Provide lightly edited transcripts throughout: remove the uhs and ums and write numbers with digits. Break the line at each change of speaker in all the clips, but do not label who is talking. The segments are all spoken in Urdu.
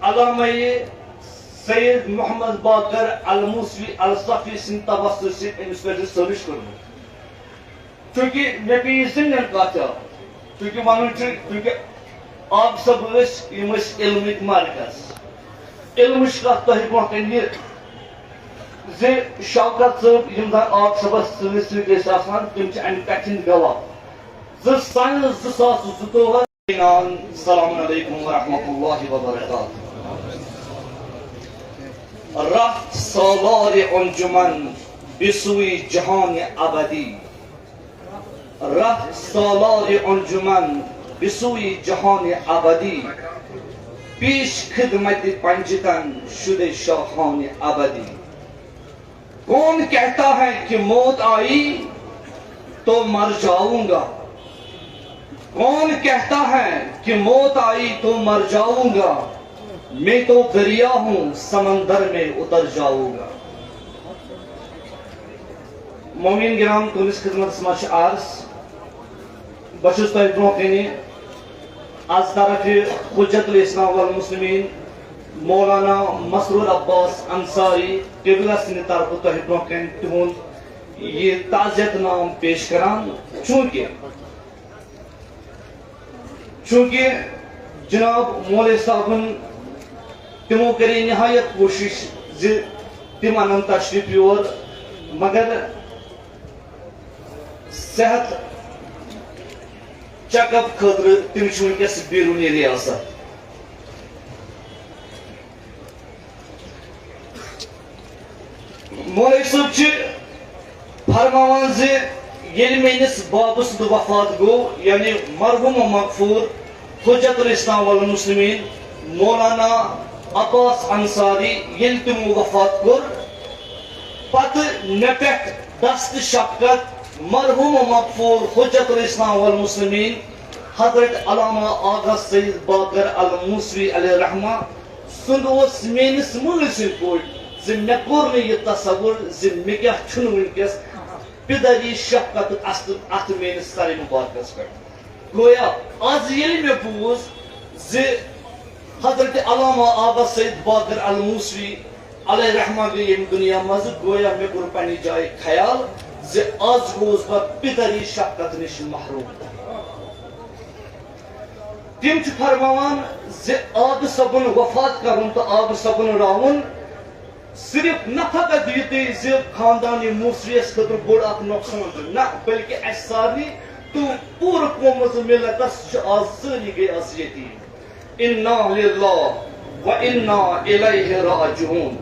علامہ سید محمد باقر الموسوی الصفی سن تبصر سے امس پہ سرچ کرمت چونکہ مے پی زمین کت چونکہ ون چونکہ آپ صب علمک مرکز علمچ کت تہ برو زِ شوکت صٲب یم زن آپ صبس سۭتۍ ٲسۍ آسان تِم چھِ امہِ کتھِ ہٕنٛدۍ گواہ سنہٕ 2022 السلام علیکم ورحمۃ اللہ وبرکاتہ رفت سالار انجمن بسوی جہان ابدی رفت سالار انجمن بسوی جہان ابدی پیش خدمت پنجتن شد شاہان ابدی کون کہتا ہے کہ موت آئی تو مر جاؤں گا کون کہتا ہے کہ موت آئی تو مر جاؤں گا میں تو دریا ہوں سمندر میں اتر جاؤں گا مومن گرام تہنس خدمت مز عرض بچس تہ برو کنہ از طرف حجت الاسلام والمسلمین مولانا مسرور عباس انصاری قبلہ سند طرف تہ برو کن تہد یہ تعزیت نام پیش کران چونکہ جناب مولوی صاحبن تمو کری نہایت کوشش تم ان تشریف یور مگر صحت چیک اپ خاطر تم ونکس بیرونی ریاست مولوی صاحب فرماوان یل میس باب سند وفات گو یعنی مرحوم مغفور حجت الاسلام والمسلمین مولانا عباس انصاری یل تمو وفات کور پتہ مے پہ دست شفقت مرحوم مغفور حجت الاسلام والمسلمین حضرت علامہ آغا سید باقر الموسوی علیہ رحمہ سند اس میس مول سند پوٹ مے کور یہ تصور مے کیا ونکس پدری شفقت ات میس سر مبارکس پہ گویا آج یل مے بوز حضرت علامہ آغا سید باقر الموسوی علیہ رحمہ گئی یم دنیا مز گویا مے کور پنہ جائے خیال آج گوس بہ پدری شفقت نش محروم تم فرماوان آب صبن وفات کرن تو آب صبن راون صرف نہ فقط یہ خاندانی موسویس خاطر بوڑ اخ نقصان نہ بلکہ اس سارنی تو پور قوم ملتس آج ساری گئی آج یتیم انا للہ و انا الیہ راجعون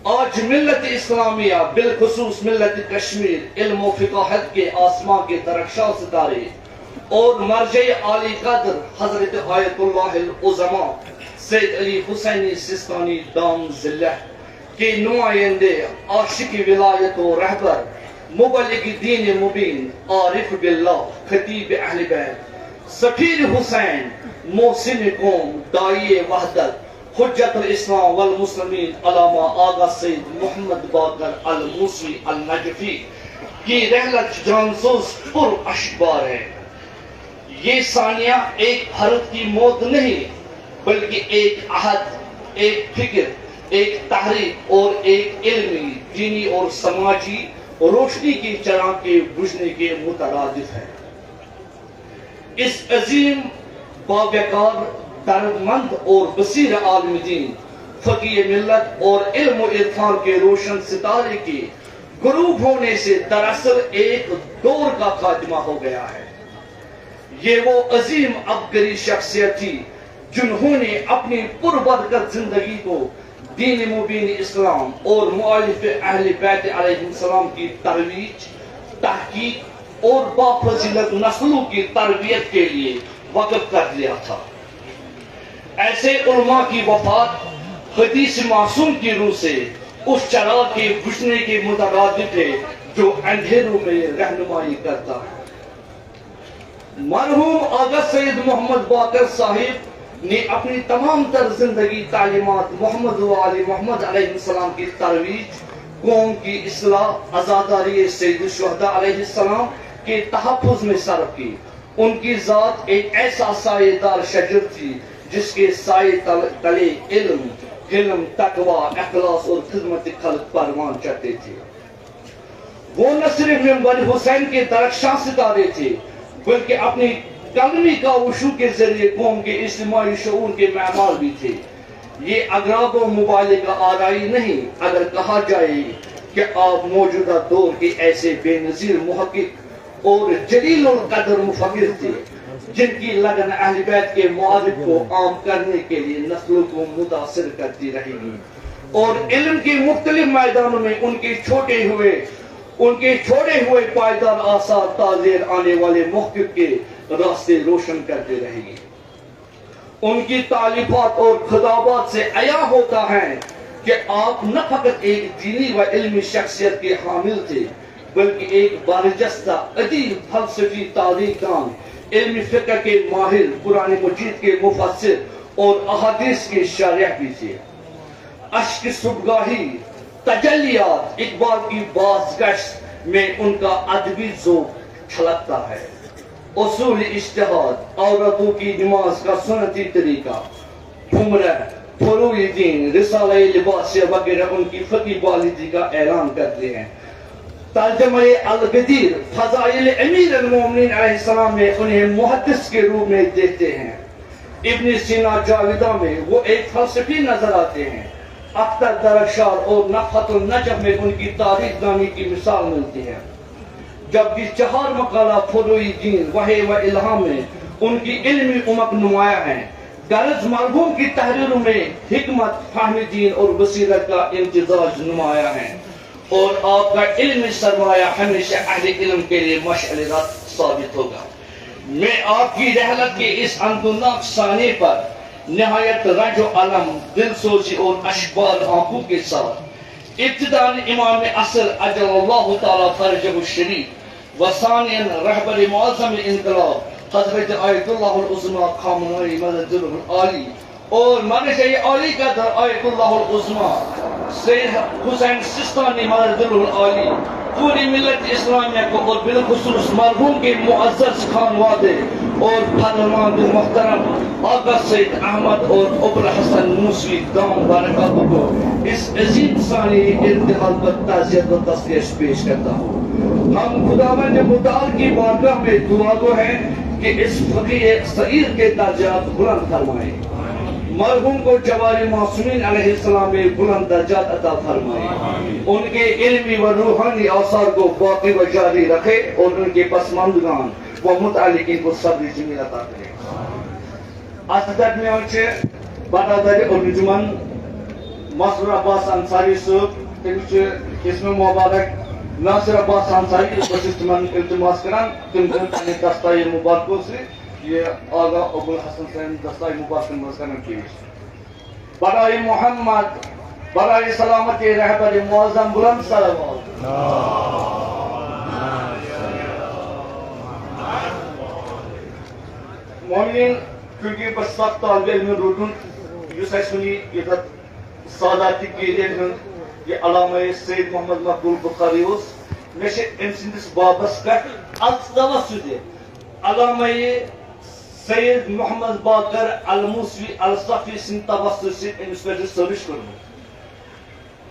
آج ملت اسلامیہ بالخصوص ملت کشمیر علم و فقاہت کے آسمان کے درخشاں ستارے اور مرجع عالی قدر حضرت آیت اللہ العظماء سید علی حسینی سستانی دام ذلہ کے نمائندے عاشق ولایت و رہبر مبلغ دین مبین عارف باللہ خطیب اہل بیت سفیر حسین محسن قوم دائی وحدت حجت الاسلام والمسلمین علامہ آغا سید محمد باقر الموسوی النجفی کی رحلت جانسوز پر اشبار ہے یہ ثانیہ ایک بھرت کی موت نہیں بلکہ ایک عہد ایک فکر ایک تحریک اور ایک علمی دینی اور سماجی روشنی کی چراغ کے بجھنے کے مترادف ہے اس عظیم باوقار دردمند اور بصیر عالم دین فقیہ ملت اور علم و عرفان کے روشن ستارے کے غروب ہونے سے دراصل ایک دور کا خاتمہ ہو گیا ہے یہ وہ عظیم عبقری شخصیت تھی جنہوں نے اپنی پربرکت زندگی کو دین مبین اسلام اور مؤلف اہل بیت علیہ السلام کی ترویج تحقیق اور بافضیلت نسلوں کی تربیت کے لیے وقف کر لیا تھا ایسے علماء کی وفات حدیث معصوم کی روح سے اس چراغ کے بجھنے کے مترادف ہے جو اندھیروں میں رہنمائی کرتا ہے مرحوم آغا سید محمد باقر صاحب نے اپنی تمام تر زندگی تعلیمات محمد و آل محمد علیہ السلام کی ترویج قوم کی اصلاح عزاداری سید الشہداء علیہ السلام کے تحفظ میں صرف کی ان کی ذات ایک ایسا سایہ دار شجر تھی جس کے سائے تلے علم تقوی اخلاص اور خدمت خلق پروان چڑھتے تھے. وہ نہ صرف ممبر حسین کے درخشاں ستارے تھے بلکہ اپنی کلمی کاوشوں کے ذریعے قوم کے اجتماعی شعور کے معمار بھی تھے. یہ اغراض و مبالغہ آرائی نہیں اگر کہا جائے کہ آپ موجودہ دور کے ایسے بے نظیر محقق اور جلیل القدر مفکر تھے جن کی لگن اہل بیت کے معارف کو عام کرنے کے لیے نسلوں کو متاثر کرتی رہے گی اور علم کے مختلف میدانوں میں ان کے چھوڑے ہوئے پائیدار آثار تازیر آنے والے محقق کے راستے روشن کرتے رہے گی. ان کی تالیفات اور خطابات سے عیاں ہوتا ہے کہ آپ نہ فقط ایک دینی و علمی شخصیت کے حامل تھے بلکہ ایک برجستہ ادیب فلسفی تاریخ دان علمی فقہ کے ماہر قرآن مجید کے مفسر اور احادیث کے شارح بھی تھے. اشک صبحگاہی تجلیات اقبال کی بازگشت میں ان کا ادبی ذوق چھلکتا ہے. اصول اجتہاد عورتوں کی نماز کا سنتی طریقہ عمرہ فروع دین رسالہ لباس وغیرہ ان کی فقی والدی کا اعلان کرتے ہیں. ترجمہ الغدیر فضائل امیر المومنین علیہ السلام میں انہیں محدث کے روپ میں دیکھتے ہیں. ابن سینا جاویدہ میں وہ ایک فلسفی نظر آتے ہیں. اختر درخشار اور نفحت النجم میں ان کی تاریخ دانی کی مثال ملتی ہے. جبکہ 4 مقالہ فروع دین وحی و الہام میں ان کی علمی عمق نمایاں ہے. غرض مرحوم کی تحریروں میں حکمت فہم دین اور بصیرت کا امتزاج نمایاں ہے اور آپ کا علمی سرمایہ ہمیشہ اہل علم کے لیے مشعل راہ ثابت ہوگا. میں آپ کی رحلت کے اس اندوناک ثانے پر نہایت رنج و علم دل سوزی اور اشبال آنکھوں کے ساتھ ابتداء امام اصل اجل اللہ تعالی فرجہ الشریف و ثانیاً رہبر معظم انقلاب حضرت آیت اللہ العظمى خامنہی مدد العالی اور منشأ عالی کا در آیت اللہ العظمى سید حسین سستانی مدد العالی پوری ملت اسلامیہ کو اور بالخصوص مرحوم کے معزز خانوادے اور فرماند محترم آقا سید احمد اور ابو الحسن موسوی دام برکاتہ کو اس عظیم ثانی ارتحال پر تعزیت و تسلیت پیش کرتا ہوں. ہم خداوند متعال کی بارگاہ میں دعا گو ہیں کہ اس فقیہ صغیر کے درجات بلند فرمائے. مرحوم کو جوار معصومین علیہ السلام میں بلند درجات عطا فرمائے. ان کے علمی و روحانی آثار کو باقی و جاری رکھے اور ان کے پسماندگان و متعلقین کو صبر جمیل عطا کرے. اصدق میں ہوچے برادر انجمن مسرور عباس انصاری صاحب تمچ اسم مبارک ناصر عباس انصاری بس تمن التماس کران تم پنہ دستائے مبارکوں سے یہ آغا ابو الحسن صاحب دستائے مبارک کرنا پیش. برائے محمد برائے سلامتی رہبر معظم بلند صلوات. مومنین چونکہ بس سخت طالب علم روٹن اس ونی یہ ساداتی قیدین ہند یہ علامہ سید محمد مقبول بخاری اس میں سے ام سندس بابس کا التوسط علامہ سید محمد باقر الموسوی الصفی سن توسط سے امس پہ سرچ کروں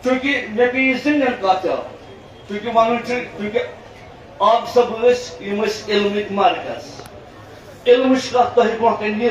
چونکہ میں بھی زمین کاتا چونکہ ون چونکہ آپ سب علمک مرکز علم کت تہ برہ کن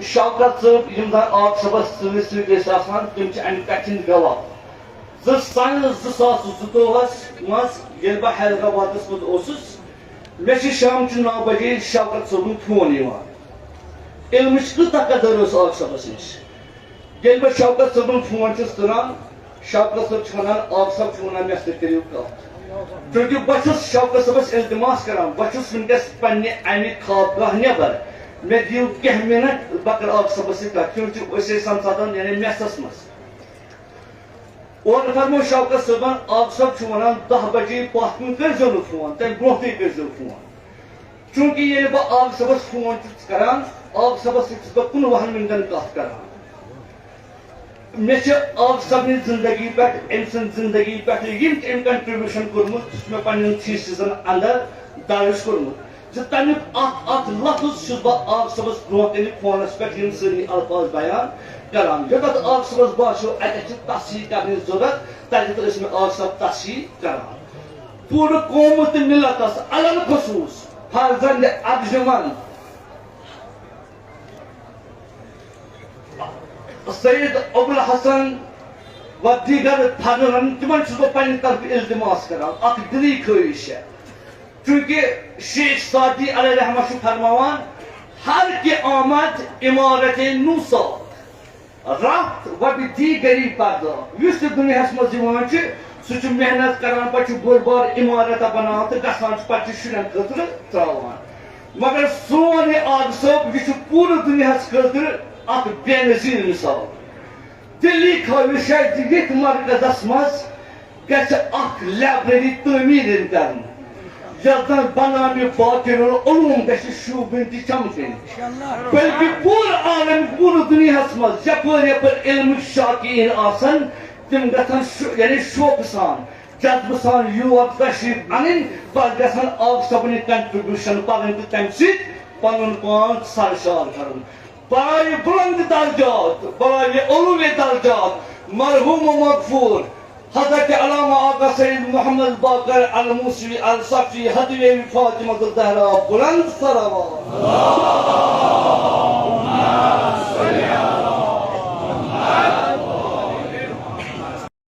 شوکت صاحب یم زن آپ صبس ستر آسان تم امہ کتھن گواہ. سن 2022 مز یل بہ حیدرآبادس مز مے شام 9 بجے شوکت صٲبُن فون علمچ کۭژاہ قدر ٲس آق صٲبس نش. ییٚلہِ بہٕ شوکت صٲبُن فون چھُس تُلان شوکت صٲب چھُ ونان آق صٲب چھُ ونان مےٚ سۭتۍ کٔرِو کتھ. چونکہ بہٕ چھُس شوکت صٲبس التماس کران بہٕ چھُس ونکیٚس پننہِ امہِ خوابگاہ نٮ۪بر مےٚ دِیِو کینٛہہ مِنٹ بہٕ کرٕ آق صٲبس سۭتۍ کتھ چونکہ أسۍ ٲسۍ سمساتن یعنی میسس منٛز. اور فرمو شوکت صٲبن آق صٲب چھُ ونان 10 بجے پتھ کُن کٔرزیٚو نہٕ فون تمہِ برونٛٹھٕے کٔرزیٚو فون. چونکہ ییٚلہِ بہٕ آق صٲبس فون چھُس کران آق صٲبس سۭتۍ چھُس بہٕ 15 منٹن کتھ کران. مےٚ چھِ آق صٲبنہِ زندگی پٮ۪ٹھ أمۍ سٕنٛدِ زندگی پٮ۪ٹھ یِم تہِ أمۍ کنٹربیوٗشن کوٚرمُت سُہ چھُ مےٚ پننٮ۪ن تھیسِزن اندر درج کوٚرمُت. تمیک اخ لفظ چھس بہ آگ صبس برو کن فونس پہ یم ساری الفاظ بیان کران یوتھ آگ صبس باسیو اتہ تصحیح کرنے ضرورت تتھ میں آگ صاحب تصحیح کران پورٕ قوم تہٕ ملتس علل خصوص فرزند ارجمن سید ابوالحسن و دیگر فرزندن تمن چھس بہ پننہ طرف التماس کران اخ دلی خواہش ہے چونکہ شیخ سعدی علیہ رحمہ چھُ فرماوان ہر کی آمد عمارت نو ساخ رفت و بدیگری پرداخت یس تہ دنیاہس مز یوان چھ سہ چھ محنت کران پتہ بٔڑ بار عمارت بناوان تو گژھان پتہ شُرٮ۪ن خٲطرٕ تراوان مگر سون یہ آگ صٲب یہ چھ پوٗرٕ دنیاہس خٲطرٕ اکھ بے نظیر مثال دلی خواہش ہے یتھ مرکزس مز گژھِ اکھ لائبریری تعمیٖر کرن یتھ زن بنامہِ باطن العلوم گژھِ شوٗبٕنۍ تہِ چمکٕنۍ بلکہ پوٗرٕ عالم پوٗرٕ دنیاہس مز یپٲرۍ یپٲرۍ علمٕکۍ شاقیٖن آسن تم گژھن یعنی شوقہٕ سان جذبہٕ سان یور تشریف انٕنۍ پتہٕ گژھن آگ صٲبنہِ کنٹربیوٗشن پنٕنۍ تہٕ تمہِ سۭتۍ پنُن پان سرشار کرُن برائے بلند درجات برائے علوم درجات مرحوم و مغفور حضرت علامہ آقا سید محمد باقر الموسوی الصفی حضرت فاطمہ الزہرا بلند صلوات